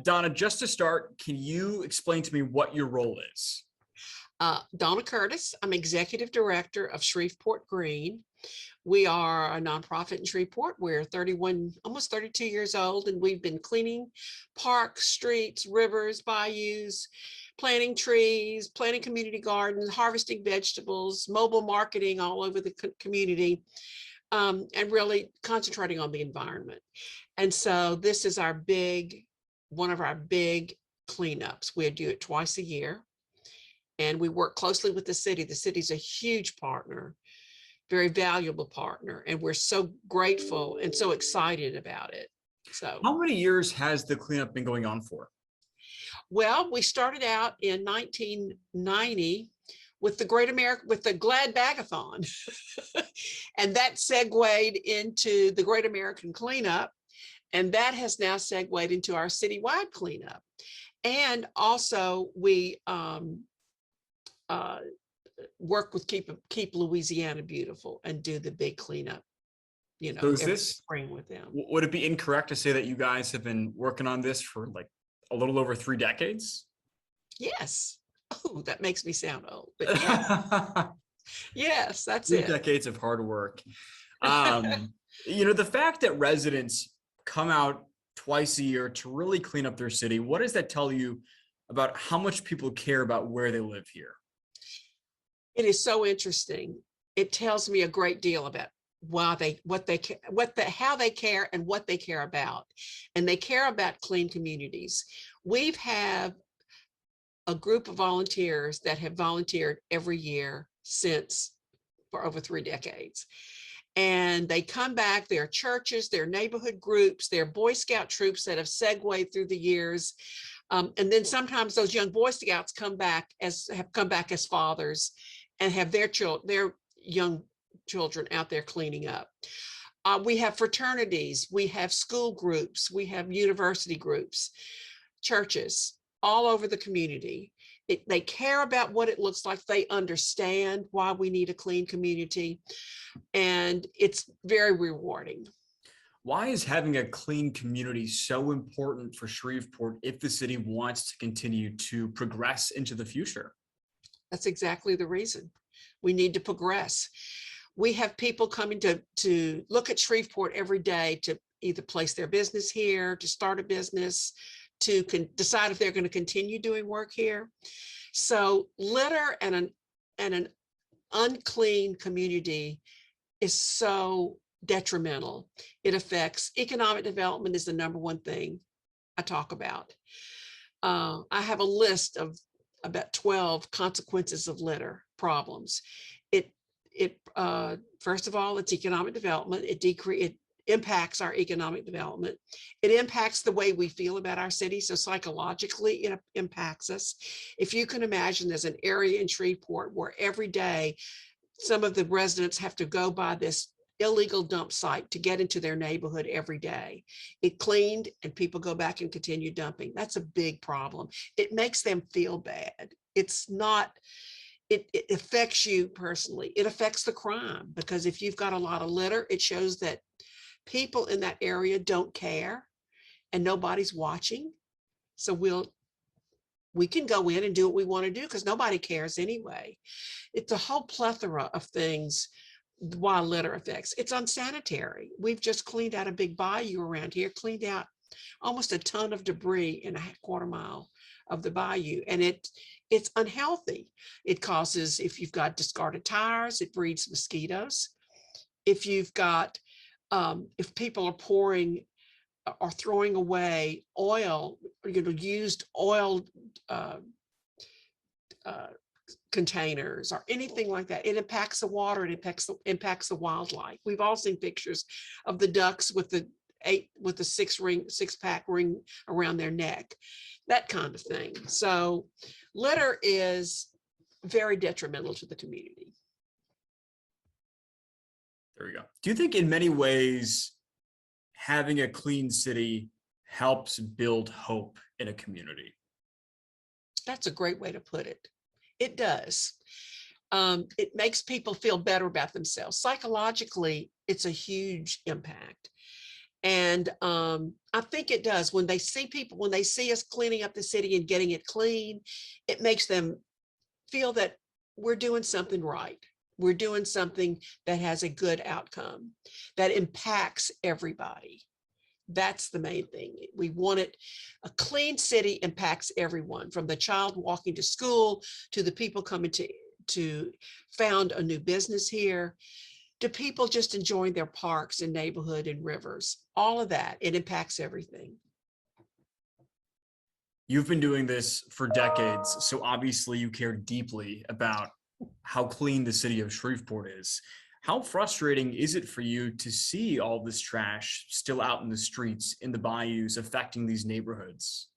Donna, just to start, can you explain to me what your role is? Donna Curtis. I'm executive director of Shreveport Green. We are a nonprofit in Shreveport. We're 31, almost 32 years old, and we've been cleaning parks, streets, rivers, bayous, planting trees, planting community gardens, harvesting vegetables, mobile marketing all over the community, and really concentrating on the environment. And so this is one of our big cleanups. We do it twice a year, and we work closely with the city. The city's a huge partner, very valuable partner, and we're so grateful and so excited about it. So, how many years has the cleanup been going on for? well, we started out in 1990 with the Glad Bagathon, and that segued into the Great American Cleanup, and that has now segued into our citywide cleanup. And also we work with Keep Louisiana Beautiful and do the big cleanup, So is every this spring with them. Would it be incorrect to say that you guys have been working on this for like a little over 3 decades? Yes. Oh, that makes me sound old, but yes, yes, that's 3 it. decades of hard work. The fact that residents come out twice a year to really clean up their city, what does that tell you about how much people care about where they live here? It is so interesting. It tells me a great deal about how they care and what they care about. And they care about clean communities. We've had a group of volunteers that have volunteered every year for over 3 decades. And they come back, their churches, their neighborhood groups, their Boy Scout troops that have segued through the years. And then sometimes those young Boy Scouts have come back as fathers and have their young children out there cleaning up. We have fraternities, we have school groups, we have university groups, churches all over the community. They care about what it looks like. They understand why we need a clean community, and it's very rewarding. Why is having a clean community so important for Shreveport if the city wants to continue to progress into the future? That's exactly the reason. We need to progress. We have people coming to look at Shreveport every day to either place their business here, to start a business, to decide if they're going to continue doing work here. So litter and an unclean community is so detrimental. It affects economic development is the number one thing I talk about. I have a list of about 12 consequences of litter problems. First of all, it's economic development. It impacts our economic development. It impacts the way we feel about our city. So psychologically, it impacts us. If you can imagine, there's an area in Shreveport where every day some of the residents have to go by this illegal dump site to get into their neighborhood every day. It cleaned and people go back and continue dumping. That's a big problem. It makes them feel bad. It affects you personally. It affects the crime, because if you've got a lot of litter, it shows that people in that area don't care and nobody's watching. So we can go in and do what we want to do because nobody cares anyway. It's a whole plethora of things why litter affects. It's unsanitary. We've just cleaned out a big bayou around here, cleaned out almost a ton of debris in a quarter mile of the bayou, and it's unhealthy. It causes, if you've got discarded tires, it breeds mosquitoes. If you've got if people are pouring or throwing away oil, used oil containers or anything like that, it impacts the water and impacts the wildlife. We've all seen pictures of the ducks with the 6-pack ring around their neck, that kind of thing. So litter is very detrimental to the community. There we go. Do you think in many ways having a clean city helps build hope in a community? That's a great way to put it. It does. It makes people feel better about themselves. Psychologically, it's a huge impact. And I think it does. When they see people, when they see us cleaning up the city and getting it clean, it makes them feel that we're doing something right. We're doing something that has a good outcome, that impacts everybody. That's the main thing. We want it. A clean city impacts everyone, from the child walking to school to the people coming to found a new business here, to people just enjoying their parks and neighborhood and rivers. All of that, it impacts everything. You've been doing this for decades, so obviously you care deeply about how clean the city of Shreveport is. How frustrating is it for you to see all this trash still out in the streets, in the bayous, affecting these neighborhoods?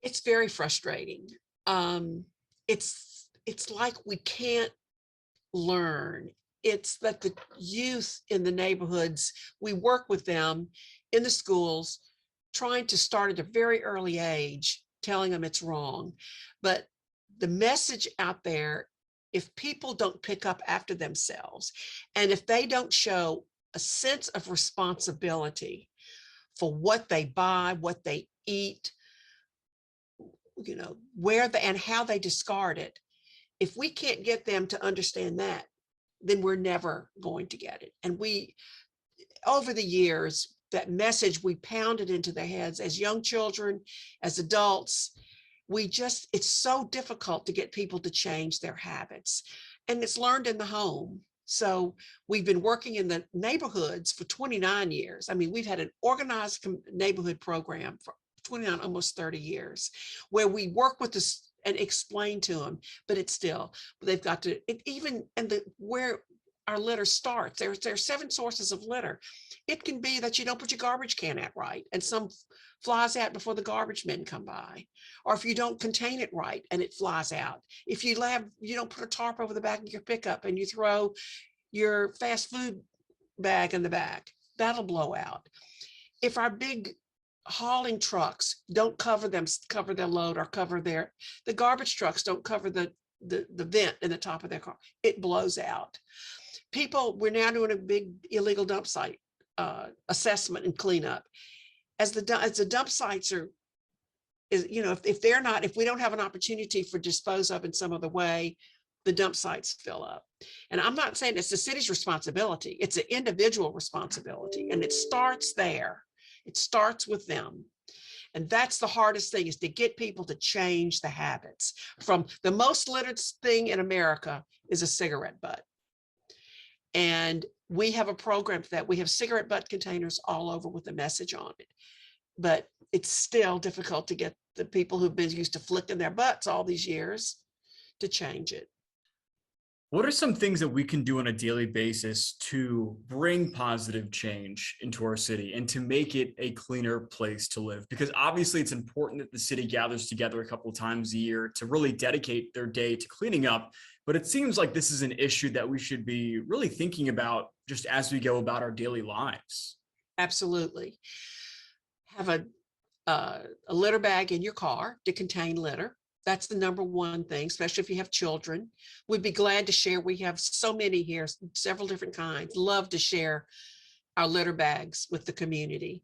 It's very frustrating. It's like we can't learn. It's that the youth in the neighborhoods, we work with them in the schools, trying to start at a very early age, telling them it's wrong. But the message out there, if people don't pick up after themselves, and if they don't show a sense of responsibility for what they buy, what they eat, where they and how they discard it, if we can't get them to understand that, then we're never going to get it. And we, over the years, that message, we pounded into their heads as young children, as adults. It's so difficult to get people to change their habits. And it's learned in the home. So we've been working in the neighborhoods for 29 years. I mean, we've had an organized neighborhood program for 29, almost 30 years, where we work with this and explain to them, but it's still, they've got to, where our litter starts, there are 7 sources of litter. It can be that you don't put your garbage can out right, and some flies out before the garbage men come by, or if you don't contain it right and it flies out. If you don't put a tarp over the back of your pickup and you throw your fast food bag in the back, that'll blow out. If our big hauling trucks don't cover their load, or the garbage trucks don't cover the vent in the top of their car, it blows out. We're now doing a big illegal dump site assessment and cleanup. As the dump sites if we don't have an opportunity for dispose of in some other way, the dump sites fill up. And I'm not saying it's the city's responsibility, it's an individual responsibility, and it starts there. It starts with them. And that's the hardest thing, is to get people to change the habits. From the most littered thing in America is a cigarette butt. And we have a program for that. We have cigarette butt containers all over with a message on it. But it's still difficult to get the people who've been used to flicking their butts all these years to change it. What are some things that we can do on a daily basis to bring positive change into our city and to make it a cleaner place to live? Because obviously it's important that the city gathers together a couple of times a year to really dedicate their day to cleaning up. But it seems like this is an issue that we should be really thinking about just as we go about our daily lives. Absolutely. Have a litter bag in your car to contain litter. That's the number one thing, especially if you have children. We'd be glad to share. We have so many here, several different kinds. Love to share our litter bags with the community.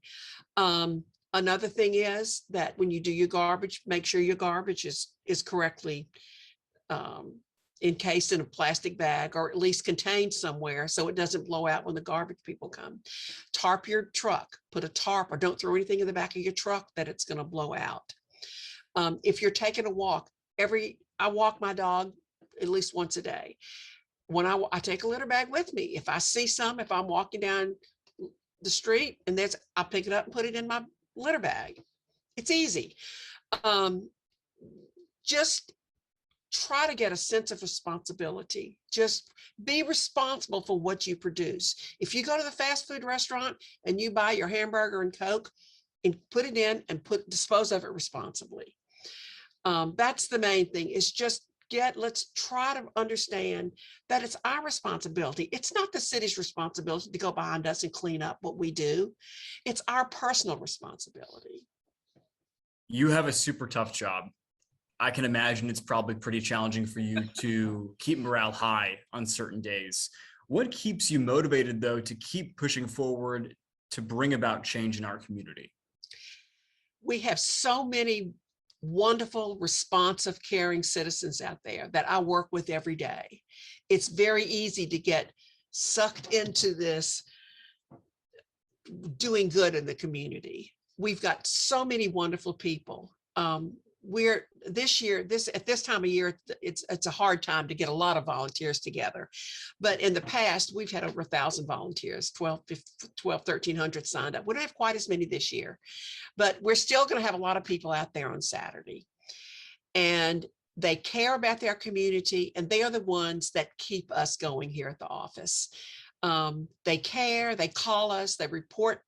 Another thing is that when you do your garbage, make sure your garbage is correctly encased in a plastic bag, or at least contained somewhere so it doesn't blow out when the garbage people come. Tarp your truck, put a tarp, or don't throw anything in the back of your truck that it's going to blow out. If you're taking a walk, I walk my dog at least once a day. When I take a litter bag with me, if I see if I'm walking down the street and I'll pick it up and put it in my litter bag. It's easy. Just try to get a sense of responsibility. Just be responsible for what you produce. If you go to the fast food restaurant and you buy your hamburger and Coke, and put it in and dispose of it responsibly. That's the main thing, is let's try to understand that it's our responsibility. It's not the city's responsibility to go behind us and clean up what we do. It's our personal responsibility. You have a super tough job. I can imagine it's probably pretty challenging for you to keep morale high on certain days. What keeps you motivated, though, to keep pushing forward to bring about change in our community? We have so many wonderful, responsive, caring citizens out there that I work with every day. It's very easy to get sucked into this doing good in the community. We've got so many wonderful people. We're this year, at this time of year, it's a hard time to get a lot of volunteers together. But in the past, we've had over 1,000 volunteers, 1,300 signed up. We don't have quite as many this year, but we're still going to have a lot of people out there on Saturday. And they care about their community, and they are the ones that keep us going here at the office. They care, they call us, they report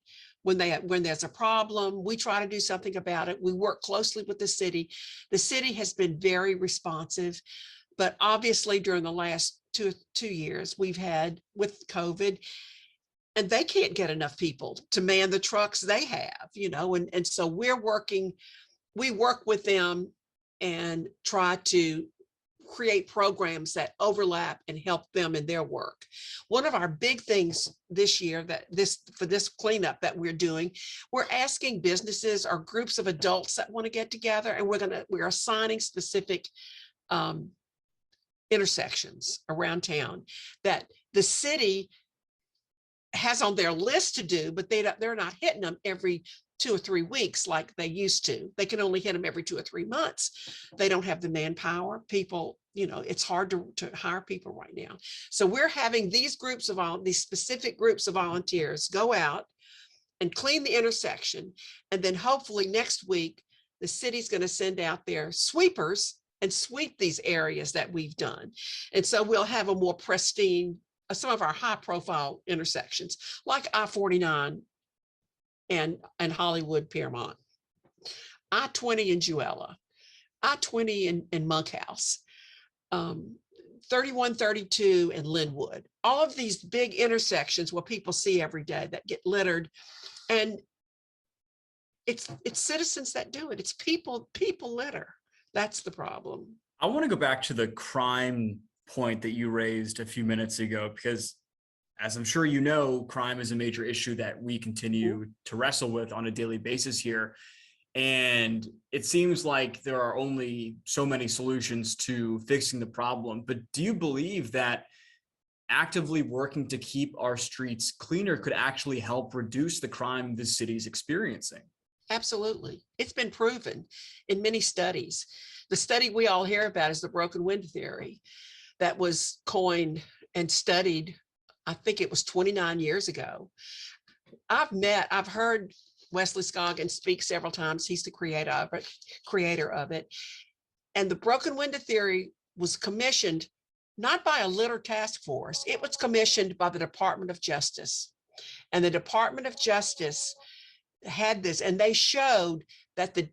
when there's a problem. We try to do something about it. We work closely with the city. The city has been very responsive, but obviously during the last two years we've had with COVID, and they can't get enough people to man the trucks they have, and so we work with them and try to create programs that overlap and help them in their work. One of our big things this year for this cleanup that we're doing, we're asking businesses or groups of adults that want to get together, and we're assigning specific intersections around town that the city has on their list to do, but they're not hitting them every 2 or 3 weeks like they used to. They can only hit them every 2 or 3 months. They don't have the manpower. People, it's hard to hire people right now. So we're having these specific groups of volunteers go out and clean the intersection. And then hopefully next week, the city's going to send out their sweepers and sweep these areas that we've done. And so we'll have a more pristine, some of our high profile intersections like I-49 and Hollywood Piermont, I-20 in Juella, I-20 in Monkhouse, 3132 in Linwood. All of these big intersections where people see every day that get littered, and it's citizens that do it. It's people litter. That's the problem. I want to go back to the crime point that you raised a few minutes ago, because as I'm sure you know, crime is a major issue that we continue to wrestle with on a daily basis here. And it seems like there are only so many solutions to fixing the problem. But do you believe that actively working to keep our streets cleaner could actually help reduce the crime the city's experiencing? Absolutely. It's been proven in many studies. The study we all hear about is the broken window theory that was coined and studied, I think it was 29 years ago. I've heard Wesley Scoggins speak several times. He's the creator of it. And the broken window theory was commissioned not by a litter task force. It was commissioned by the Department of Justice. And the Department of Justice had this, and they showed that the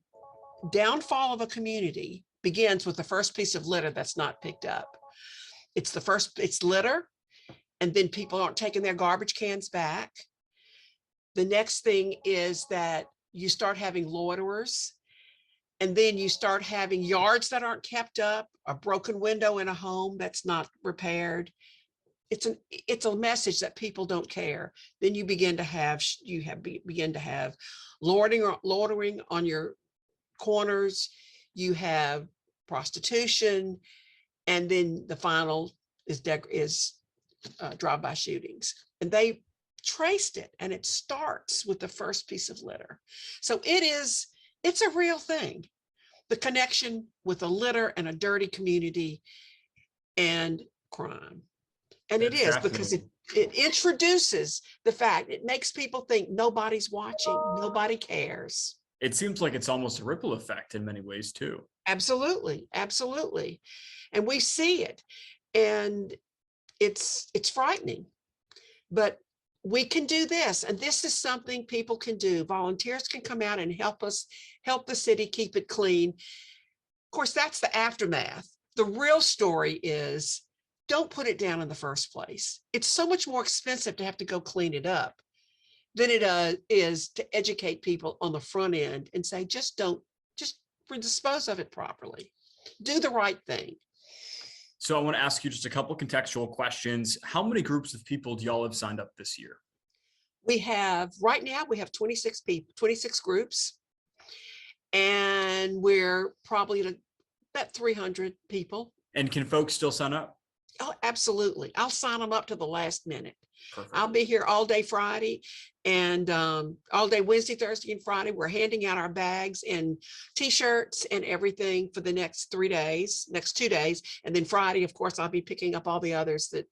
downfall of a community begins with the first piece of litter that's not picked up. It's litter, and then people aren't taking their garbage cans back. The next thing is that you start having loiterers, and then you start having yards that aren't kept up, a broken window in a home that's not repaired. It's a message that people don't care. Then you begin to have loitering on your corners. You have prostitution, and then the final is drive-by shootings. And they traced it, and it starts with the first piece of litter. So it's a real thing. The connection with a litter and a dirty community and crime. And it is because it introduces the fact, it makes people think nobody's watching, nobody cares. It seems like it's almost a ripple effect in many ways too. Absolutely, absolutely. And we see it, and it's frightening, but we can do this. And this is something people can do. Volunteers can come out and help the city keep it clean. Of course, that's the aftermath. The real story is, don't put it down in the first place. It's so much more expensive to have to go clean it up than it is to educate people on the front end and say, just dispose of it properly. Do the right thing. So I want to ask you just a couple contextual questions. How many groups of people do y'all have signed up this year? We have, right now, we have 26 people, 26 groups. And we're probably at about 300 people. And can folks still sign up? Oh, absolutely. I'll sign them up to the last minute. Perfect. I'll be here all day Friday and all day Wednesday, Thursday, and Friday. We're handing out our bags and t-shirts and everything for the next 3 days, next 2 days. And then Friday, of course, I'll be picking up all the others that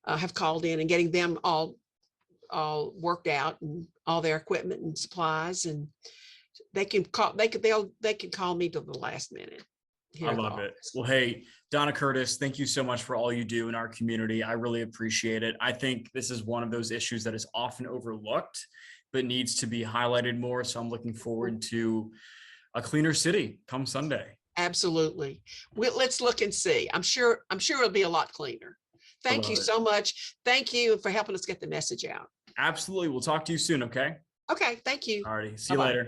have called in and getting them all worked out and all their equipment and supplies. And they can call me to the last minute. I love it. Well, hey, Donna Curtis, thank you so much for all you do in our community. I really appreciate it. I think this is one of those issues that is often overlooked, but needs to be highlighted more. So I'm looking forward to a cleaner city come Sunday. Absolutely. Let's look and see. I'm sure it'll be a lot cleaner. Thank you so much. Thank you for helping us get the message out. Absolutely. We'll talk to you soon. Okay. Okay. Thank you. All righty. See you later.